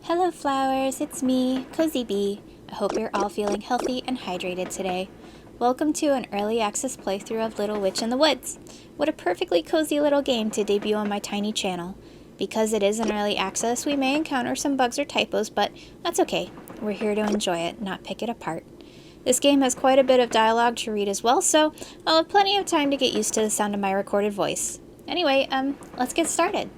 Hello flowers, it's me, Cozy Bee. I hope you're all feeling healthy and hydrated today. Welcome to an early access playthrough of Little Witch in the Woods. What a perfectly cozy little game to debut on my tiny channel. Because it is an early access, we may encounter some bugs or typos, but that's okay. We're here to enjoy it, not pick it apart. This game has quite a bit of dialogue to read as well, so I'll have plenty of time to get used to the sound of my recorded voice. Anyway, let's get started.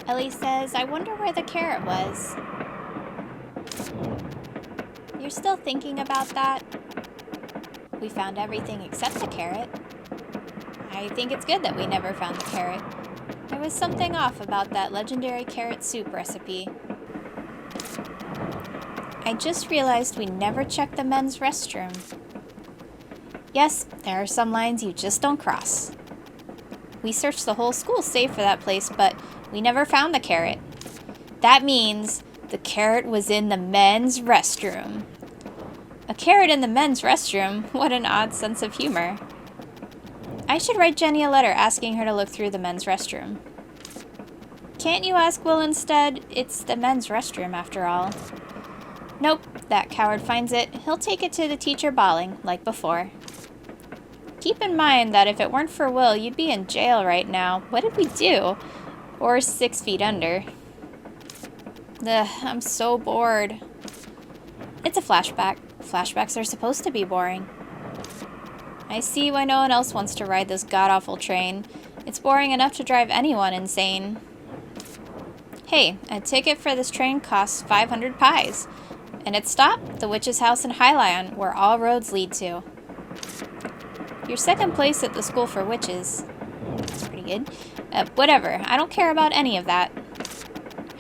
Ellie says, I wonder where the carrot was. You're still thinking about that? We found everything except the carrot. I think it's good that we never found the carrot. There was something off about that legendary carrot soup recipe. I just realized we never checked the men's restroom. Yes, there are some lines you just don't cross. We searched the whole school save for that place, but we never found the carrot. That means the carrot was in the men's restroom. A carrot in the men's restroom? What an odd sense of humor. I should write Jenny a letter asking her to look through the men's restroom. Can't you ask Will instead? It's the men's restroom after all. Nope, that coward finds it. He'll take it to the teacher bawling, like before. Keep in mind that if it weren't for Will, you'd be in jail right now. What did we do? Or 6 feet under. Ugh, I'm so bored. It's a flashback. Flashbacks are supposed to be boring. I see why no one else wants to ride this god-awful train. It's boring enough to drive anyone insane. Hey, a ticket for this train costs 500 pies. And its stop? The witch's house in Hylion, where all roads lead to. You're second place at the school for witches. That's pretty good. Whatever, I don't care about any of that.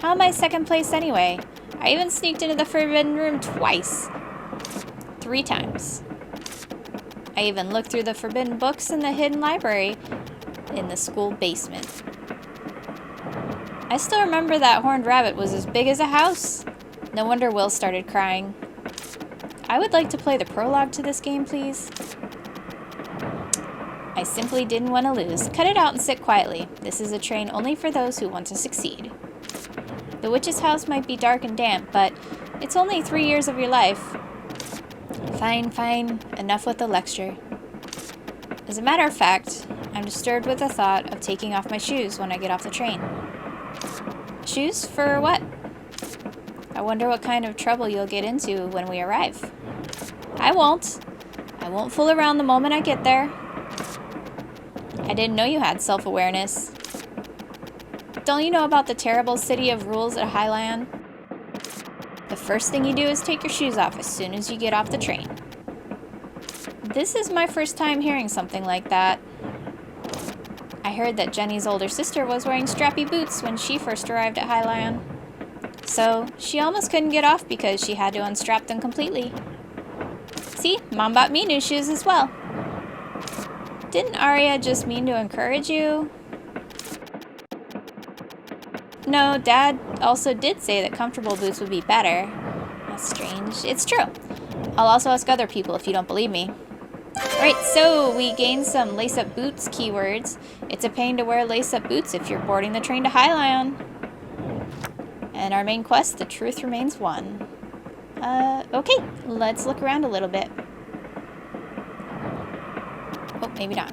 How am I second place anyway? I even sneaked into the forbidden room twice. 3 times. I even looked through the forbidden books in the hidden library in the school basement. I still remember that horned rabbit was as big as a house. No wonder Will started crying. I would like to play the prologue to this game, please. I simply didn't want to lose. Cut it out and sit quietly. This is a train only for those who want to succeed. The witch's house might be dark and damp, but it's only 3 years of your life. Fine, fine. Enough with the lecture. As a matter of fact, I'm disturbed with the thought of taking off my shoes when I get off the train. Shoes? For what? I wonder what kind of trouble you'll get into when we arrive. I won't. I won't fool around the moment I get there. I didn't know you had self-awareness. Don't you know about the terrible city of rules at Hylion? The first thing you do is take your shoes off as soon as you get off the train. This is my first time hearing something like that. I heard that Jenny's older sister was wearing strappy boots when she first arrived at Hylion. So, she almost couldn't get off because she had to unstrap them completely. See, Mom bought me new shoes as well. Didn't Arya just mean to encourage you? No, Dad also did say that comfortable boots would be better. That's strange. It's true. I'll also ask other people if you don't believe me. Alright, so we gained some lace-up boots keywords. It's a pain to wear lace-up boots if you're boarding the train to Hylion. And our main quest, the truth remains one. Okay, let's look around a little bit. Oh, maybe not.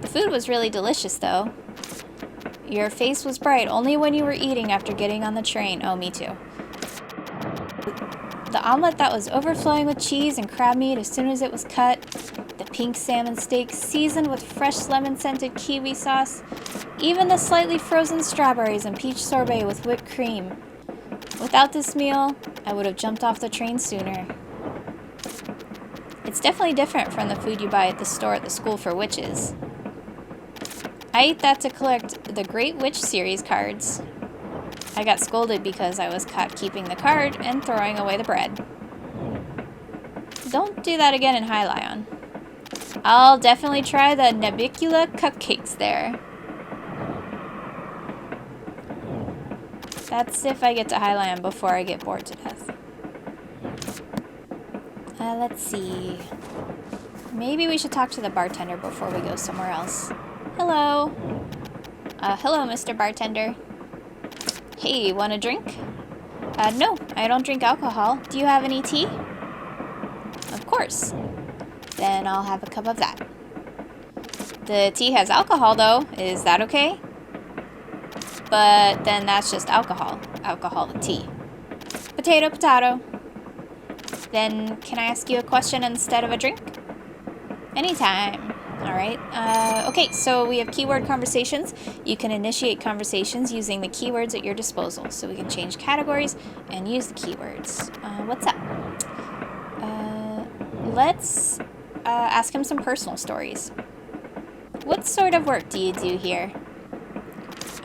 The food was really delicious, though. Your face was bright only when you were eating after getting on the train. Oh, me too. The omelet that was overflowing with cheese and crab meat as soon as it was cut. The pink salmon steak seasoned with fresh lemon-scented kiwi sauce. Even the slightly frozen strawberries and peach sorbet with whipped cream. Without this meal, I would have jumped off the train sooner. It's definitely different from the food you buy at the store at the school for witches. I ate that to collect the Great Witch series cards. I got scolded because I was caught keeping the card and throwing away the bread. Don't do that again in Hylion. I'll definitely try the Nabicula cupcakes there. That's if I get to Highland before I get bored to death. Let's see. Maybe we should talk to the bartender before we go somewhere else. Hello. Hello, Mr. Bartender. Hey, want a drink? No, I don't drink alcohol. Do you have any tea? Of course. Then I'll have a cup of that. The tea has alcohol, though. Is that okay? But then that's just alcohol. Alcohol with tea. Potato, potato. Then can I ask you a question instead of a drink? Anytime. Alright. Okay, so we have keyword conversations. You can initiate conversations using the keywords at your disposal. So we can change categories and use the keywords. What's up? Let's ask him some personal stories. What sort of work do you do here?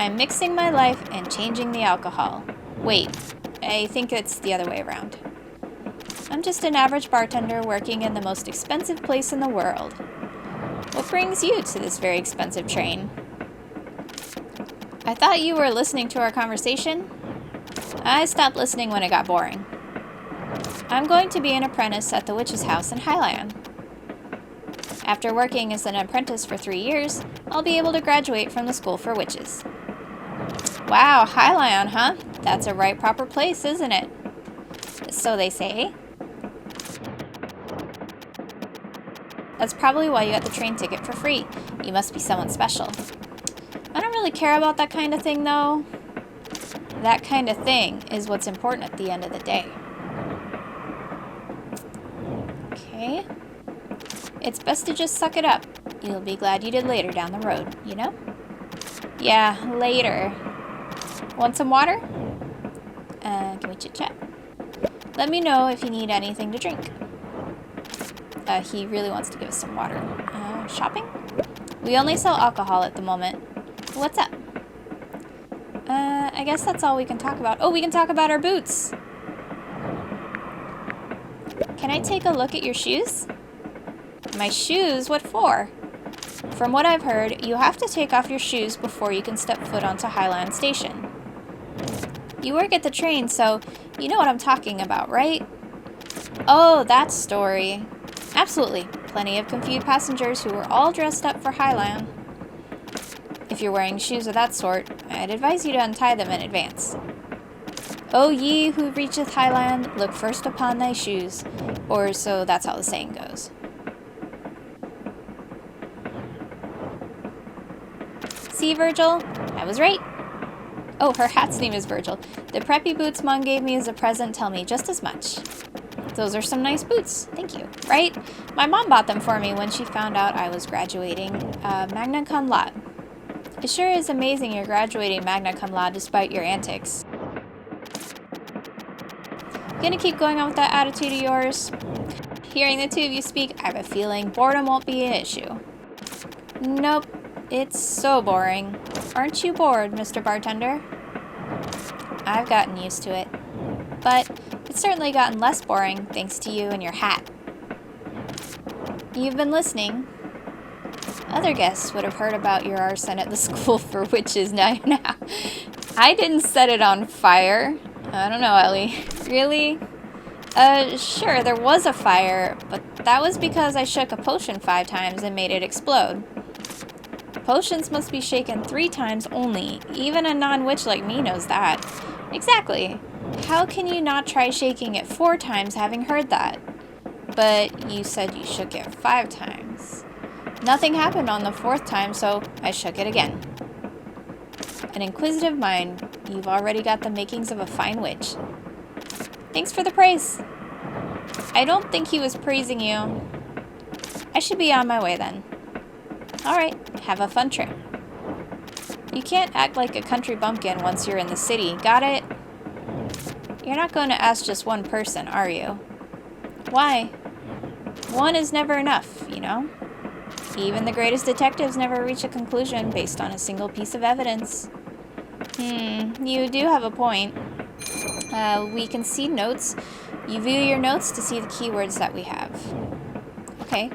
I'm mixing my life and changing the alcohol. Wait, I think it's the other way around. I'm just an average bartender working in the most expensive place in the world. What brings you to this very expensive train? I thought you were listening to our conversation. I stopped listening when it got boring. I'm going to be an apprentice at the witch's house in Highland. After working as an apprentice for 3 years, I'll be able to graduate from the school for witches. Wow, Highland, huh? That's a right proper place, isn't it? So they say. That's probably why you got the train ticket for free. You must be someone special. I don't really care about that kind of thing, though. That kind of thing is what's important at the end of the day. Okay. It's best to just suck it up. You'll be glad you did later down the road, you know? Yeah, later. Want some water? Can we chit-chat? Let me know if you need anything to drink. He really wants to give us some water. Shopping? We only sell alcohol at the moment. What's up? I guess that's all we can talk about. Oh, we can talk about our boots! Can I take a look at your shoes? My shoes? What for? From what I've heard, you have to take off your shoes before you can step foot onto Highland Station. You work at the train, so you know what I'm talking about, right? Oh, that story. Absolutely. Plenty of confused passengers who were all dressed up for Highland. If you're wearing shoes of that sort, I'd advise you to untie them in advance. O ye who reacheth Highland, look first upon thy shoes. Or so that's how the saying goes. See, Virgil? I was right. Oh, her hat's name is Virgil. The preppy boots Mom gave me as a present tell me just as much. Those are some nice boots. Thank you. Right? My mom bought them for me when she found out I was graduating magna cum laude. It sure is amazing you're graduating magna cum laude despite your antics. Gonna keep going on with that attitude of yours? Hearing the two of you speak, I have a feeling boredom won't be an issue. Nope. It's so boring. Aren't you bored, Mr. Bartender? I've gotten used to it. But it's certainly gotten less boring thanks to you and your hat. You've been listening. Other guests would have heard about your arson at the school for witches now. I didn't set it on fire. I don't know, Ellie. Really? Sure, there was a fire, but that was because I shook a potion 5 times and made it explode. Potions must be shaken 3 times only. Even a non-witch like me knows that. Exactly. How can you not try shaking it 4 times having heard that? But you said you shook it 5 times. Nothing happened on the 4th time, so I shook it again. An inquisitive mind. You've already got the makings of a fine witch. Thanks for the praise. I don't think he was praising you. I should be on my way then. Alright, have a fun trip. You can't act like a country bumpkin once you're in the city, got it? You're not going to ask just one person, are you? Why? One is never enough, you know? Even the greatest detectives never reach a conclusion based on a single piece of evidence. You do have a point. We can see notes. You view your notes to see the keywords that we have. Okay.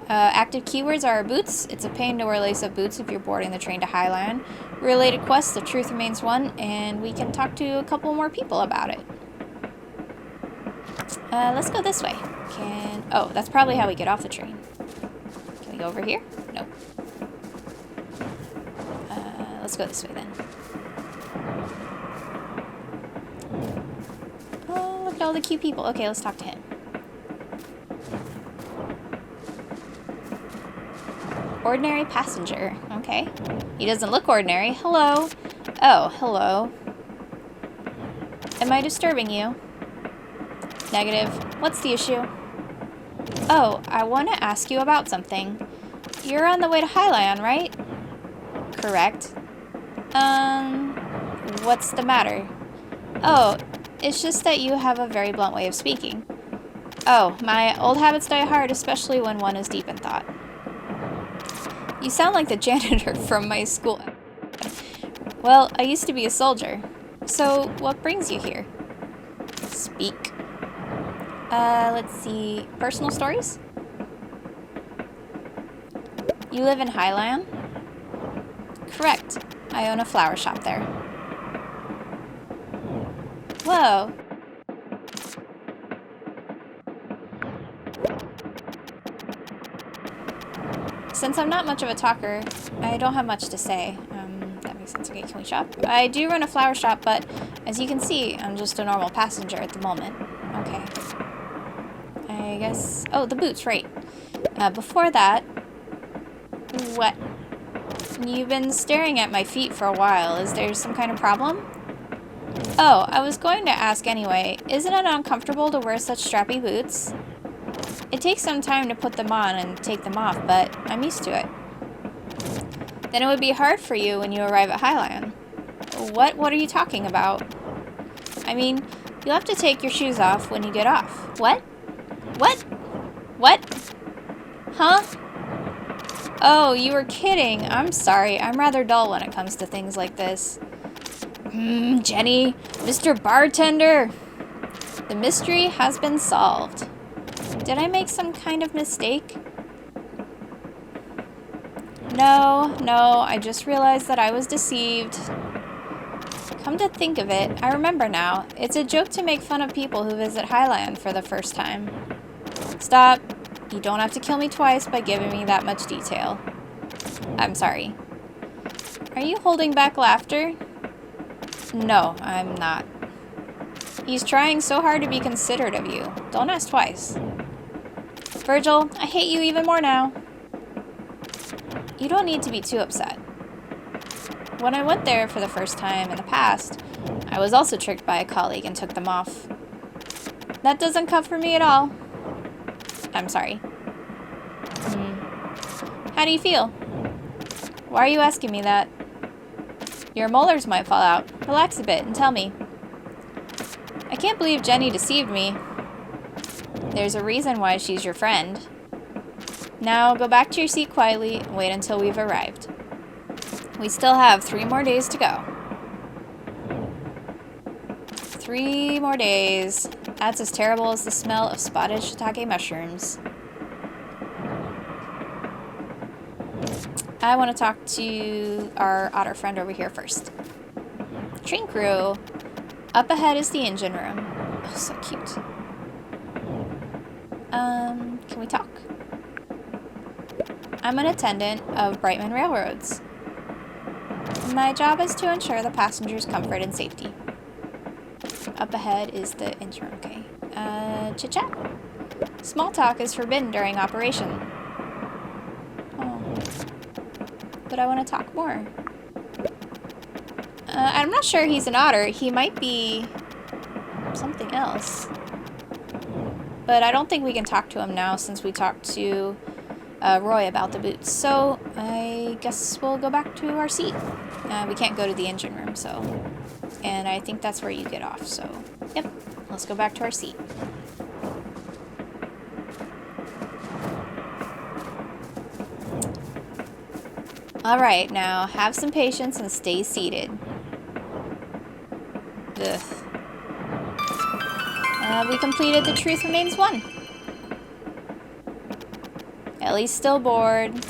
Active keywords are boots. It's a pain to wear lace-up boots if you're boarding the train to Highland. related quest, The Truth Remains One, and we can talk to a couple more people about it. Let's go this way. Oh, that's probably how we get off the train. Can we go over here? Nope. Let's go this way then. Oh, look at all the cute people. Okay, let's talk to him. Ordinary passenger. Okay. He doesn't look ordinary. Hello. Oh, hello. Am I disturbing you? Negative. What's the issue? Oh, I want to ask you about something. You're on the way to Hylion, right? Correct. What's the matter? Oh, it's just that you have a very blunt way of speaking. Oh, my old habits die hard, especially when one is deep in thought. You sound like the janitor from my school. Well, I used to be a soldier. So, what brings you here? Speak. Let's see. Personal stories? You live in Hylion? Correct. I own a flower shop there. Whoa. Since I'm not much of a talker, I don't have much to say. That makes sense. Okay, can we shop? I do run a flower shop, but as you can see, I'm just a normal passenger at the moment. Okay. I guess... Oh, the boots, right. Before that... What? You've been staring at my feet for a while. Is there some kind of problem? Oh, I was going to ask anyway. Isn't it uncomfortable to wear such strappy boots? It takes some time to put them on and take them off, but I'm used to it. Then it would be hard for you when you arrive at Hylion. What are you talking about? I mean, you'll have to take your shoes off when you get off. What? What? What? Huh? Oh, you were kidding. I'm sorry. I'm rather dull when it comes to things like this. Jenny, Mr. Bartender. The mystery has been solved. Did I make some kind of mistake? No, I just realized that I was deceived. Come to think of it, I remember now. It's a joke to make fun of people who visit Hylion for the first time. Stop. You don't have to kill me twice by giving me that much detail. I'm sorry. Are you holding back laughter? No, I'm not. He's trying so hard to be considerate of you. Don't ask twice. Virgil, I hate you even more now. You don't need to be too upset. When I went there for the first time in the past, I was also tricked by a colleague and took them off. That doesn't cover me at all. I'm sorry. How do you feel? Why are you asking me that? Your molars might fall out. Relax a bit and tell me. I can't believe Jenny deceived me. There's a reason why she's your friend. Now go back to your seat quietly and wait until we've arrived. We still have 3 more days to go. 3 more days. That's as terrible as the smell of spotted shiitake mushrooms. I want to talk to our otter friend over here first. Train crew. Up ahead is the engine room. Oh, so cute. Can we talk? I'm an attendant of Brightman Railroads. My job is to ensure the passengers' comfort and safety. Up ahead is the engine room. Okay. Chit-chat? Small talk is forbidden during operation. Oh. But I want to talk more. I'm not sure he's an otter. He might be something else. But I don't think we can talk to him now since we talked to Roy about the boots. So I guess we'll go back to our seat. We can't go to the engine room, so... And I think that's where you get off, so... Yep, let's go back to our seat. Alright, now have some patience and stay seated. Ugh. We completed The Truth Remains One. Ellie's still bored,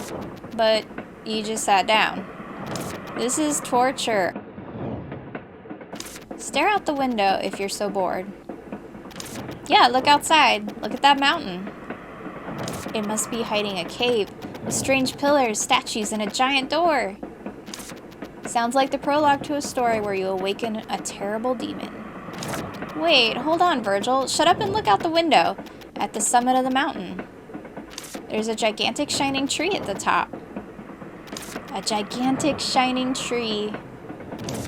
but you just sat down. This is torture. Stare out the window if you're so bored. Yeah, look outside. Look at that mountain. It must be hiding a cave with strange pillars, statues, and a giant door. Sounds like the prologue to a story where you awaken a terrible demon. Wait, hold on, Virgil. Shut up and look out the window at the summit of the mountain. There's a gigantic shining tree at the top. A gigantic shining tree.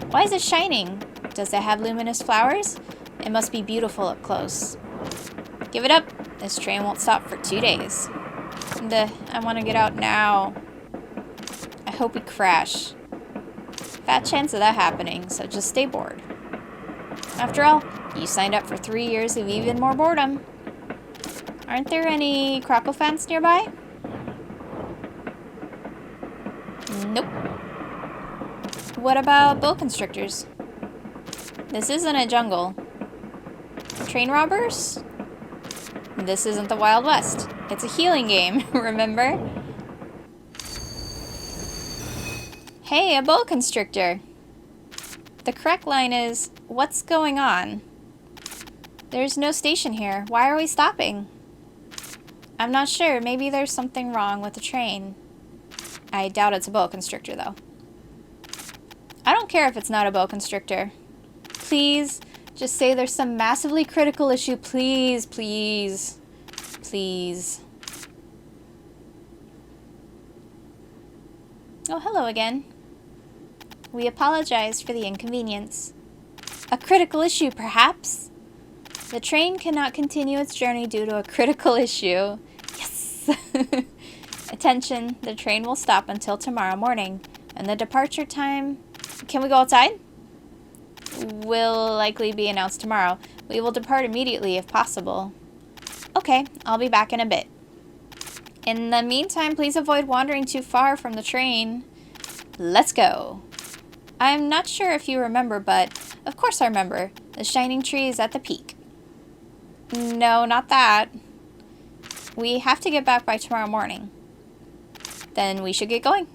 Why is it shining? Does it have luminous flowers? It must be beautiful up close. Give it up. This train won't stop for 2 days. I want to get out now. I hope we crash. Fat chance of that happening, so just stay bored. After all, you signed up for 3 years of even more boredom. Aren't there any crocofants nearby? Nope. What about boa constrictors? This isn't a jungle. Train robbers? This isn't the Wild West. It's a healing game, remember? Hey, a boa constrictor. The correct line is, what's going on? There's no station here. Why are we stopping? I'm not sure. Maybe there's something wrong with the train. I doubt it's a boa constrictor, though. I don't care if it's not a boa constrictor. Please, just say there's some massively critical issue. Please, please, please. Oh, hello again. We apologize for the inconvenience. A critical issue, perhaps? The train cannot continue its journey due to a critical issue. Yes! Attention, the train will stop until tomorrow morning, and the departure time... Can we go outside? Will likely be announced tomorrow. We will depart immediately if possible. Okay, I'll be back in a bit. In the meantime, please avoid wandering too far from the train. Let's go. I'm not sure if you remember, but of course I remember. The shining tree is at the peak. No, not that. We have to get back by tomorrow morning. Then we should get going.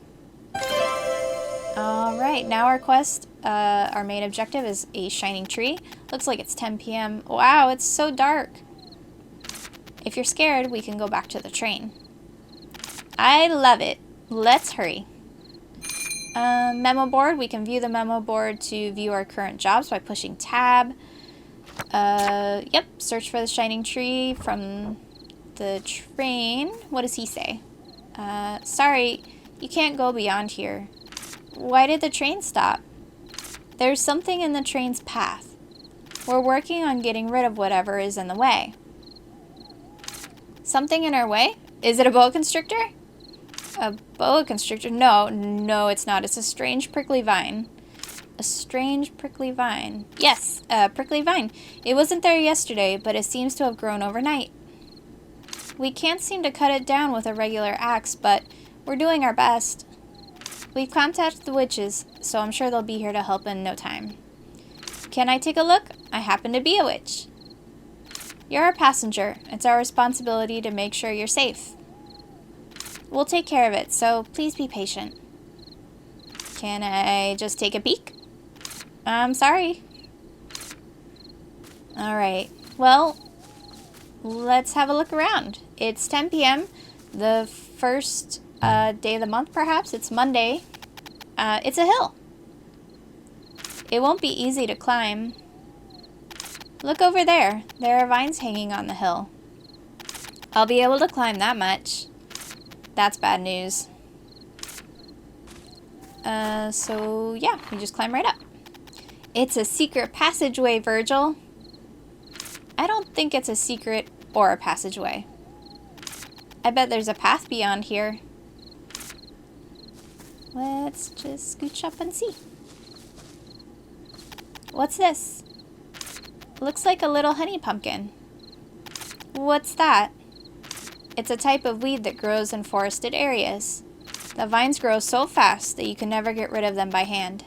Alright, now our quest, our main objective is a shining tree. Looks like it's 10 p.m. Wow, it's so dark. If you're scared, we can go back to the train. I love it. Let's hurry. Memo board. We can view the memo board to view our current jobs by pushing tab. Yep, search for the shining tree from the train. What does he say? Sorry, you can't go beyond here. Why did the train stop? There's something in the train's path. We're working on getting rid of whatever is in the way. Something in our way? Is it a boa constrictor? A boa constrictor? No, it's not. It's a strange prickly vine. A strange prickly vine. Yes, a prickly vine. It wasn't there yesterday, but it seems to have grown overnight. We can't seem to cut it down with a regular axe, but we're doing our best. We've contacted the witches, so I'm sure they'll be here to help in no time. Can I take a look? I happen to be a witch. You're our passenger. It's our responsibility to make sure you're safe. We'll take care of it, so please be patient. Can I just take a peek? I'm sorry. Alright, well, let's have a look around. It's 10 p.m. The first day of the month, perhaps. It's Monday. It's a hill. It won't be easy to climb. Look over there. There are vines hanging on the hill. I'll be able to climb that much. That's bad news. So yeah, we just climb right up. It's a secret passageway, Virgil. I don't think it's a secret or a passageway. I bet there's a path beyond here. Let's just scooch up and see. What's this? Looks like a little honey pumpkin. What's that? It's a type of weed that grows in forested areas. The vines grow so fast that you can never get rid of them by hand.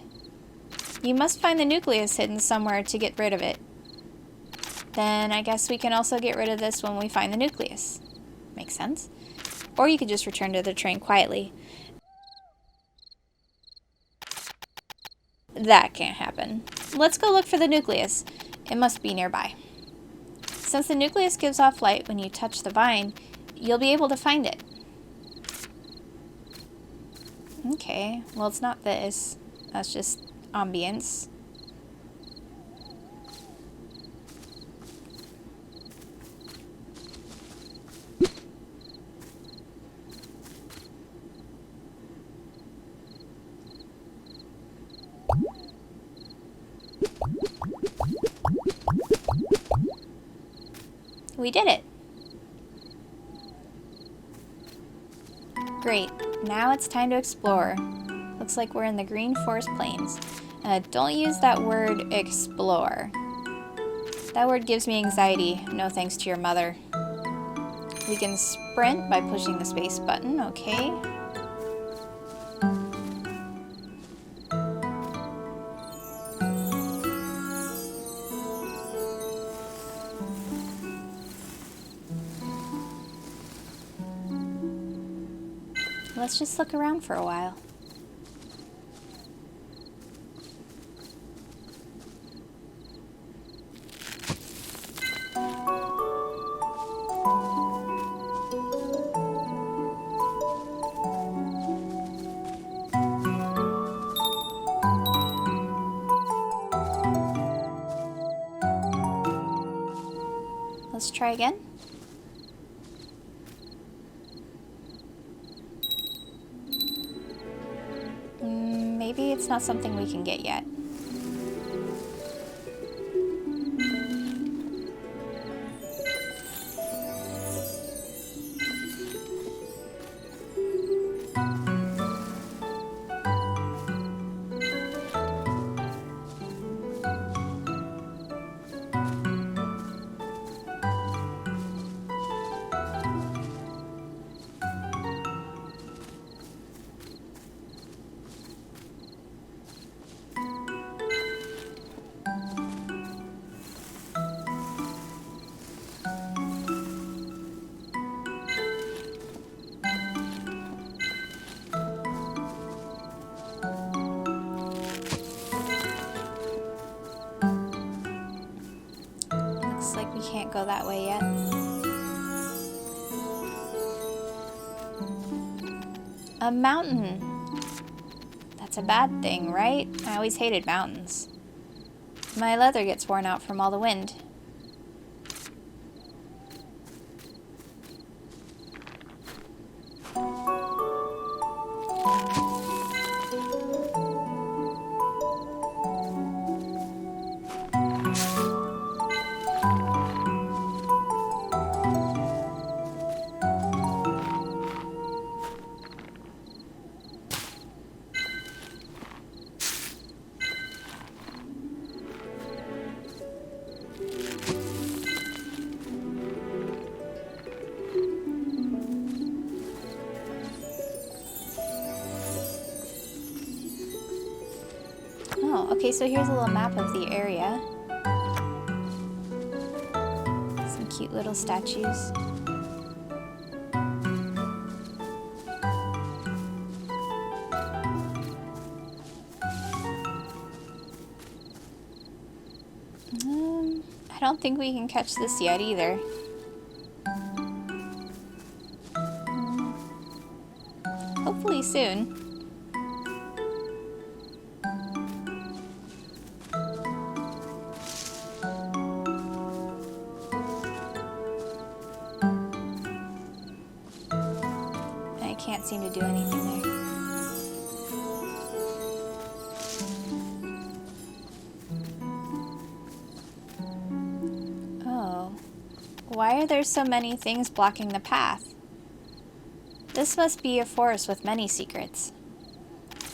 You must find the nucleus hidden somewhere to get rid of it. Then I guess we can also get rid of this when we find the nucleus. Makes sense. Or you could just return to the train quietly. That can't happen. Let's go look for the nucleus. It must be nearby. Since the nucleus gives off light when you touch the vine, you'll be able to find it. Okay, well it's not this. That's just ambience. We did it! Great, now it's time to explore. Looks like we're in the Green Forest Plains. Don't use that word, explore. That word gives me anxiety, no thanks to your mother. We can sprint by pushing the space button, okay. Let's just look around for a while. Let's try again. Maybe it's not something we can get yet. Looks like we can't go that way yet. A mountain! That's a bad thing, right? I always hated mountains. My leather gets worn out from all the wind. Oh, okay, so here's a little map of the area. Some cute little statues. I don't think we can catch this yet either. Hopefully soon. I can't seem to do anything there. Oh. Why are there so many things blocking the path? This must be a forest with many secrets.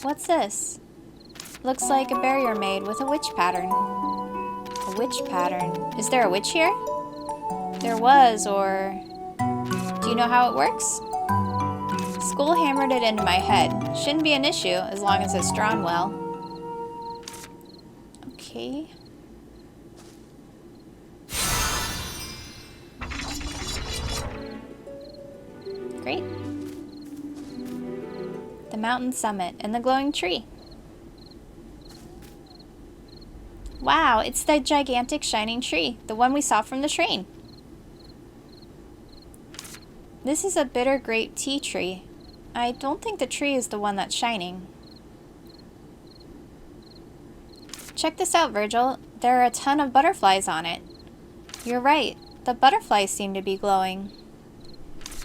What's this? Looks like a barrier made with a witch pattern. A witch pattern? Is there a witch here? There was, or... Do you know how it works? School hammered it into my head. Shouldn't be an issue, as long as it's drawn well. Okay. Great. The mountain summit and the glowing tree. Wow, it's the gigantic shining tree, the one we saw from the train. This is a bitter grape tea tree. I don't think the tree is the one that's shining. Check this out, Virgil. There are a ton of butterflies on it. You're right. The butterflies seem to be glowing.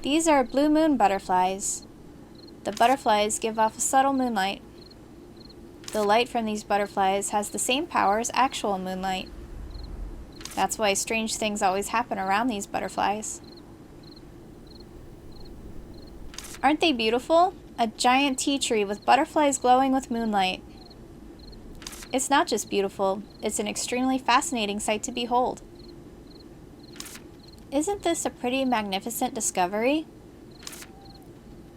These are blue moon butterflies. The butterflies give off a subtle moonlight. The light from these butterflies has the same power as actual moonlight. That's why strange things always happen around these butterflies. Aren't they beautiful? A giant tea tree with butterflies glowing with moonlight. It's not just beautiful, it's an extremely fascinating sight to behold. Isn't this a pretty magnificent discovery?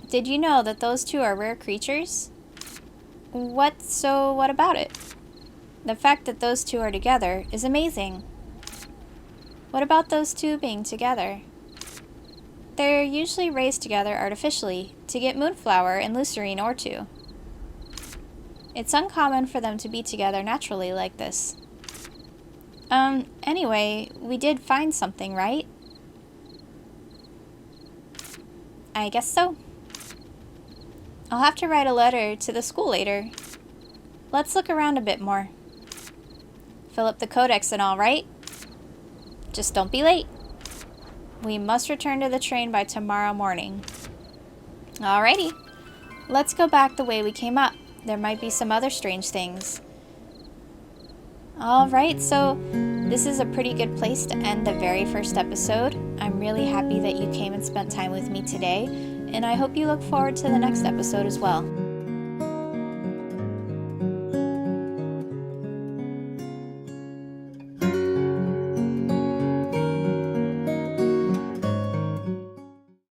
Did you know that those two are rare creatures? What about it? The fact that those two are together is amazing. What about those two being together? They're usually raised together artificially to get moonflower and lucerne or two. It's uncommon for them to be together naturally like this. Anyway, we did find something, right? I guess so. I'll have to write a letter to the school later. Let's look around a bit more. Fill up the codex and all, right? Just don't be late. We must return to the train by tomorrow morning. Alrighty. Let's go back the way we came up. There might be some other strange things. Alright, so this is a pretty good place to end the very first episode. I'm really happy that you came and spent time with me today, and I hope you look forward to the next episode as well.